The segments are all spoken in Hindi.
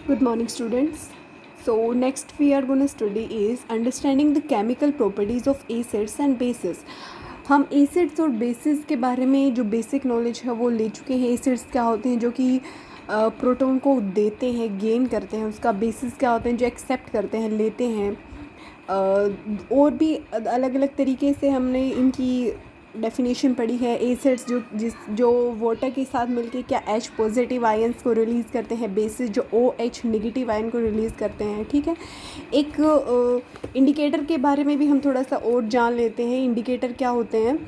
Good morning, students. So, next we are going to study is understanding the chemical properties of acids and bases. हम एसिड्स और बेसिस के बारे में जो बेसिक नॉलेज है वो ले चुके हैं. एसिड्स क्या होते हैं जो कि प्रोटॉन को देते हैं, गेन करते हैं. उसका बेसिस क्या होते हैं जो एक्सेप्ट करते हैं, लेते हैं. और भी अलग अलग तरीके से हमने इनकी डेफिनेशन पढ़ी है. एसिड्स जो वाटर के साथ मिलके क्या H पॉजिटिव आयंस को रिलीज़ करते हैं, बेसिस जो OH नेगेटिव आयन को रिलीज़ करते हैं. ठीक है, एक इंडिकेटर के बारे में भी हम थोड़ा सा और जान लेते हैं. इंडिकेटर क्या होते हैं?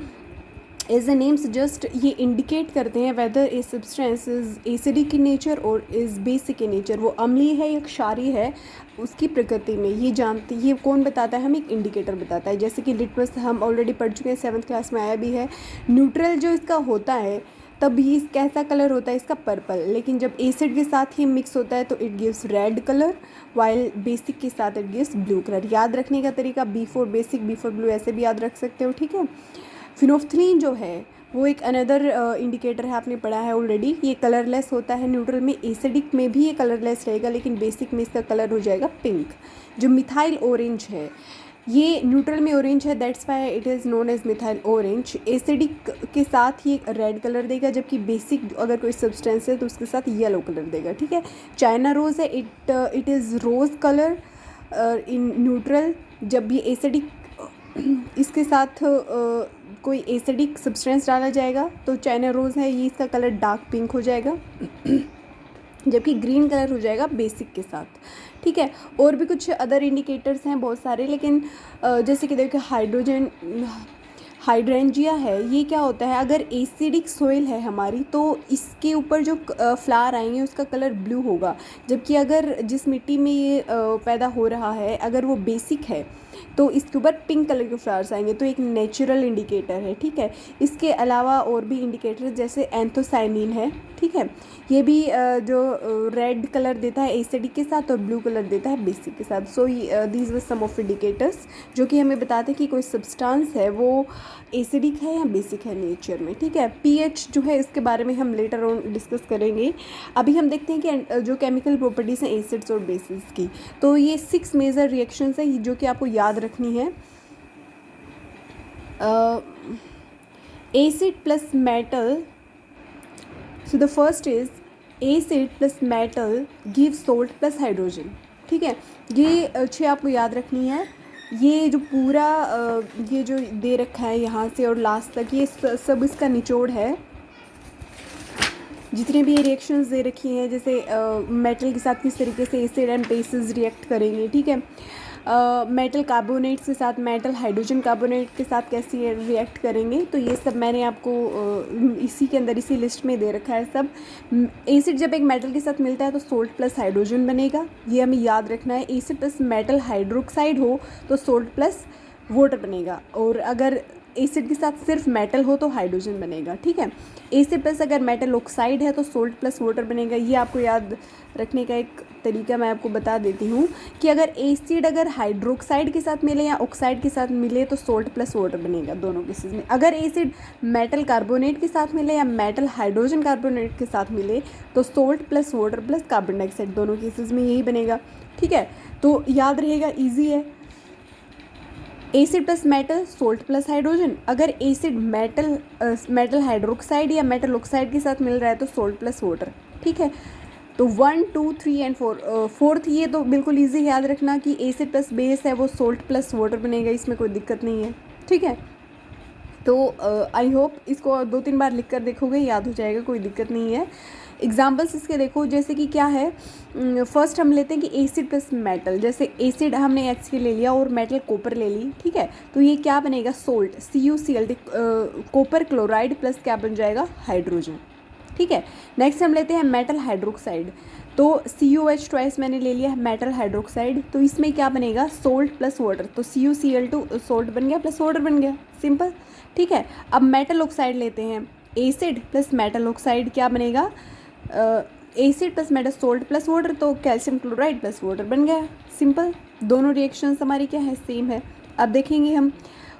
एज अ नेम सजेस्ट, ये इंडिकेट करते हैं whether a substance is acidic in nature और इज़ बेसिक इन नेचर. वो अम्लीय है या क्षारीय है उसकी प्रकृति में ये कौन बताता है? हमें एक इंडिकेटर बताता है. जैसे कि लिटमस हम ऑलरेडी पढ़ चुके हैं, 7th क्लास में आया भी है. न्यूट्रल जो इसका होता है तब ये कैसा कलर होता है इसका? पर्पल. लेकिन जब एसिड के साथ ही मिक्स होता है तो it gives red colour, while basic के साथ इट गिव्स ब्लू कलर. याद रखने का तरीका B for basic, B for blue, ऐसे भी याद रख सकते हो. ठीक है, फिनोफ्थलीन जो है वो एक अनदर इंडिकेटर है, आपने पढ़ा है ऑलरेडी. ये कलरलेस होता है. न्यूट्रल में, एसिडिक में भी ये कलरलेस रहेगा, लेकिन बेसिक में इसका कलर हो जाएगा पिंक. जो मिथाइल ऑरेंज है ये न्यूट्रल में ऑरेंज है, that's why it is known as methyl orange. Acidic के साथ ये रेड कलर देगा, जबकि बेसिक अगर कोई सब्सटेंस है तो उसके साथ येलो कलर देगा. ठीक है, चाइना रोज़ है, it is rose colour in neutral. जब ये एसिडिक इसके साथ कोई एसिडिक सब्सटेंस डाला जाएगा तो चाइना रोज़ है, ये इसका कलर डार्क पिंक हो जाएगा जबकि ग्रीन कलर हो जाएगा बेसिक के साथ. ठीक है, और भी कुछ अदर इंडिकेटर्स हैं बहुत सारे, लेकिन जैसे कि देखिए हाइड्रेंजिया है. ये क्या होता है? अगर एसिडिक सोइल है हमारी तो इसके ऊपर जो फ्लावर आएंगे उसका कलर ब्लू होगा. जबकि अगर जिस मिट्टी में ये पैदा हो रहा है अगर वो बेसिक है तो इसके ऊपर पिंक कलर के फ्लावर्स आएंगे. तो एक नेचुरल इंडिकेटर है. ठीक है, इसके अलावा और भी इंडिकेटर जैसे एंथोसाइनिन है. ठीक है, ये भी जो रेड कलर देता है एसिडिक के साथ और ब्लू कलर देता है बेसिक के साथ. So these were some of indicators जो कि हमें बताते हैं कि कोई सब्सटेंस है वो एसिडिक है या बेसिक है नेचर में. ठीक है, पीएच जो है इसके बारे में हम लेटर ऑन डिस्कस करेंगे. अभी हम देखते हैं कि जो केमिकल प्रॉपर्टीज़ हैं एसिड्स और बेसिस की, तो ये 6 मेजर रिएक्शंस हैं जो कि आपको याद रखनी है. Acid plus metal. So the first is acid plus metal give salt plus hydrogen. ठीक है, ये अच्छे आपको याद रखनी है. ये जो पूरा ये जो दे रखा है यहाँ से और लास्ट तक, ये सब इसका निचोड़ है. जितने भी ये रिएक्शंस दे रखी हैं, जैसे मेटल के साथ किस तरीके से एसिड एंड बेसिस रिएक्ट करेंगे. ठीक है, मेटल कार्बोनेट्स के साथ, मेटल हाइड्रोजन कार्बोनेट के साथ कैसे रिएक्ट करेंगे, तो ये सब मैंने आपको इसी के अंदर इसी लिस्ट में दे रखा है सब. एसिड जब एक मेटल के साथ मिलता है तो सोल्ट प्लस हाइड्रोजन बनेगा, ये हमें याद रखना है. एसिड प्लस मेटल हाइड्रोक्साइड हो तो सोल्ट प्लस वाटर बनेगा, और अगर एसिड के साथ सिर्फ मेटल हो तो हाइड्रोजन बनेगा. ठीक है, एसिड प्लस अगर मेटल ऑक्साइड है तो सोल्ट प्लस वाटर बनेगा. ये आपको याद रखने का एक तरीका मैं आपको बता देती हूँ कि अगर एसिड अगर हाइड्रोक्साइड के साथ मिले या ऑक्साइड के साथ मिले तो सोल्ट प्लस वाटर बनेगा दोनों केसेस में. अगर एसिड मेटल कार्बोनेट के साथ मिले या मेटल हाइड्रोजन कार्बोनेट के साथ मिले तो salt plus water plus carbon dioxide, दोनों केसेस में यही बनेगा. ठीक है, तो याद रहेगा, ईजी है. Acid plus metal, salt plus hydrogen. अगर एसिड मेटल हाइड्रोक्साइड या मेटल ऑक्साइड के साथ मिल रहा है तो सोल्ट प्लस वाटर. ठीक है, तो 1, 2, 3 एंड 4. फोर्थ ये तो बिल्कुल इजी याद रखना कि एसिड प्लस बेस है वो सोल्ट प्लस वाटर बनेगा, इसमें कोई दिक्कत नहीं है. ठीक है, तो आई होप इसको 2-3 बार लिख कर देखोगे, याद हो जाएगा, कोई दिक्कत नहीं है. एग्जाम्पल्स इसके देखो, जैसे कि क्या है. फर्स्ट हम लेते हैं कि एसिड प्लस मेटल. जैसे एसिड हमने HCl ले लिया और मेटल कॉपर ले ली. ठीक है, तो ये क्या बनेगा? Salt, CuCl. Copper chloride plus क्या बन जाएगा? हाइड्रोजन. ठीक है, नेक्स्ट हम लेते हैं मेटल हाइड्रोक्साइड. तो CuH ट्वाइस मैंने ले लिया है मेटल हाइड्रोक्साइड, तो इसमें क्या बनेगा? Salt plus water. तो CuCl2 सोल्ट बन गया प्लस वाटर बन गया, सिंपल. ठीक है, अब मेटल ऑक्साइड लेते हैं. एसिड प्लस मेटल ऑक्साइड क्या बनेगा? Acid plus metal salt plus water, तो कैल्शियम क्लोराइड प्लस वाटर बन गया, सिंपल. दोनों रिएक्शंस हमारी क्या है? सेम है. अब देखेंगे हम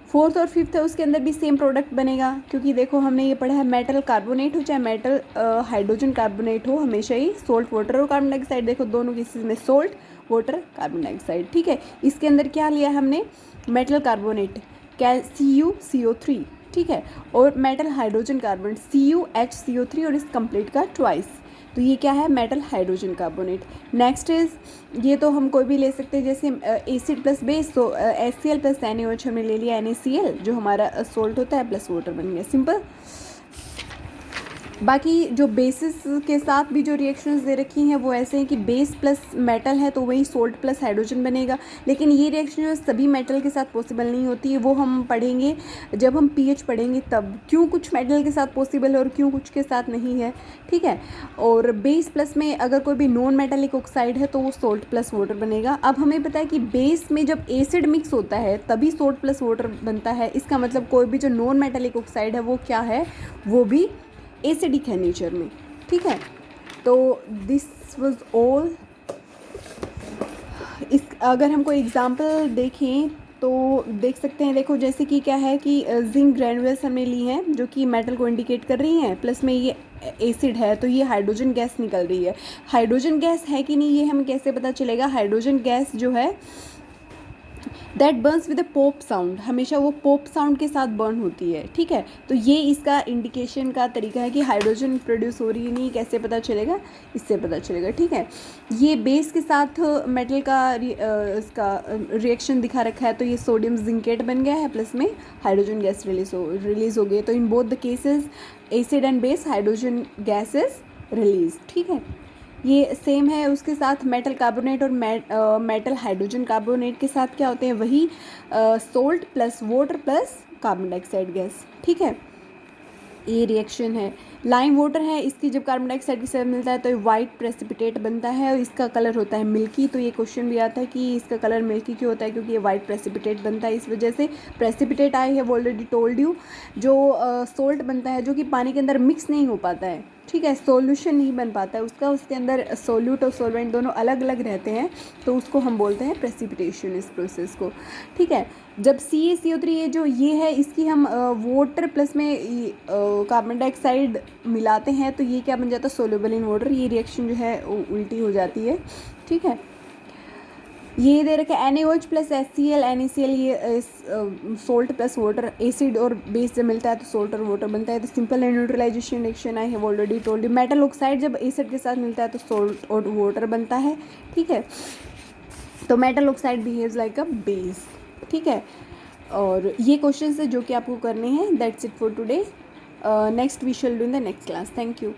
फोर्थ और फिफ्थ है उसके अंदर भी सेम प्रोडक्ट बनेगा, क्योंकि देखो हमने ये पढ़ा है मेटल कार्बोनेट हो चाहे मेटल हाइड्रोजन कार्बोनेट हो, हमेशा ही सोल्ट वाटर और कार्बन डाइऑक्साइड, देखो दोनों केसेस में सोल्ट वाटर कार्बन डाइऑक्साइड, ठीक है। इसके अंदर क्या लिया हमने, मेटल कार्बोनेट क्या, CuCO3, ठीक है, और मेटल हाइड्रोजन कार्बन CuHCO3 और इस कंप्लीट का ट्वाइस, तो ये क्या है, metal hydrogen carbonate. Next is, ये तो हम कोई भी ले सकते हैं, जैसे एसिड प्लस बेस, तो HCl प्लस NaOH हमने ले लिया, NaCl जो हमारा सोल्ट होता है प्लस वाटर बन गया, सिंपल। बाकी जो बेसिस के साथ भी जो रिएक्शंस दे रखी हैं वो ऐसे हैं कि बेस प्लस मेटल है तो वही सोल्ट प्लस हाइड्रोजन बनेगा, लेकिन ये रिएक्शन जो सभी मेटल के साथ पॉसिबल नहीं होती है, वो हम पढ़ेंगे जब हम pH पढ़ेंगे तब, क्यों कुछ मेटल के साथ पॉसिबल है और क्यों कुछ के साथ नहीं है, ठीक है। और बेस प्लस में अगर कोई भी नॉन मेटेलिक ऑक्साइड है तो वो सोल्ट प्लस वाटर बनेगा। अब हमें पता है कि बेस में जब एसिड मिक्स होता है तभी सोल्ट प्लस वाटर बनता है, इसका मतलब कोई भी जो नॉन मेटेलिक ऑक्साइड है वो क्या है, वो भी एसिडिक है नेचर में, ठीक है। तो दिस वाज ऑल। इस अगर हम कोई एग्जांपल देखें तो देख सकते हैं, देखो जैसे कि क्या है कि जिंक ग्रैनुलस हमने ली हैं जो कि मेटल को इंडिकेट कर रही हैं, प्लस में ये एसिड है तो ये हाइड्रोजन गैस निकल रही है। हाइड्रोजन गैस है कि नहीं ये हमें कैसे पता चलेगा, हाइड्रोजन गैस जो है that Burns with a pop sound, हमेशा वो पॉप साउंड के साथ बर्न होती है, ठीक है। तो ये इसका इंडिकेशन का तरीका है कि हाइड्रोजन प्रोड्यूस हो रही है, नहीं कैसे पता चलेगा, इससे पता चलेगा, ठीक है। ये बेस के साथ मेटल का इसका रिएक्शन दिखा रखा है, तो ये सोडियम जिंकेट बन गया है, प्लस में हाइड्रोजन गैस रिलीज हो गई, तो in both the cases acid and base hydrogen gas is release, ठीक है। ये सेम है उसके साथ मेटल कार्बोनेट और मेटल हाइड्रोजन कार्बोनेट के साथ क्या होते हैं, वही salt plus water plus carbon dioxide gas, ठीक है। ये रिएक्शन है। लाइम वाटर है, इसकी जब कार्बन डाइऑक्साइड के साथ मिलता है तो ये वाइट प्रेसिपिटेट बनता है और इसका कलर होता है मिल्की। तो ये क्वेश्चन भी आता है कि इसका कलर मिल्की क्यों होता है, क्योंकि ये वाइट प्रेसिपिटेट बनता है, इस वजह से प्रेसिपिटेट आई है, ऑलरेडी टोल्ड यू। जो सोल्ट बनता है जो कि पानी के अंदर मिक्स नहीं हो पाता है, ठीक है, सॉल्यूशन नहीं बन पाता है उसका, उसके अंदर सोल्यूट और सॉल्वेंट दोनों अलग अलग रहते हैं, तो उसको हम बोलते हैं प्रेसिपिटेशन, इस प्रोसेस को, ठीक है। जब CaCO3 ये जो ये है इसकी हम वाटर प्लस में कार्बन डाइऑक्साइड मिलाते हैं तो ये क्या बन जाता है, सोल्यूबल इन वाटर, ये रिएक्शन जो है उल्टी हो जाती है, ठीक है। ये दे रखा है NaOH प्लस HCl NaCl, ये सोल्ट प्लस वाटर, एसिड और बेस जब मिलता है तो सोल्ट और वाटर बनता है, तो simple and neutralization reaction I have already told you. Metal oxide जब एसिड के साथ मिलता है तो सोल्ट और वाटर बनता है, ठीक है। तो metal oxide behaves like a base, ठीक है। और ये क्वेश्चन है जो कि आपको करने हैं। That's it for today, next we shall do in the next class. Thank you.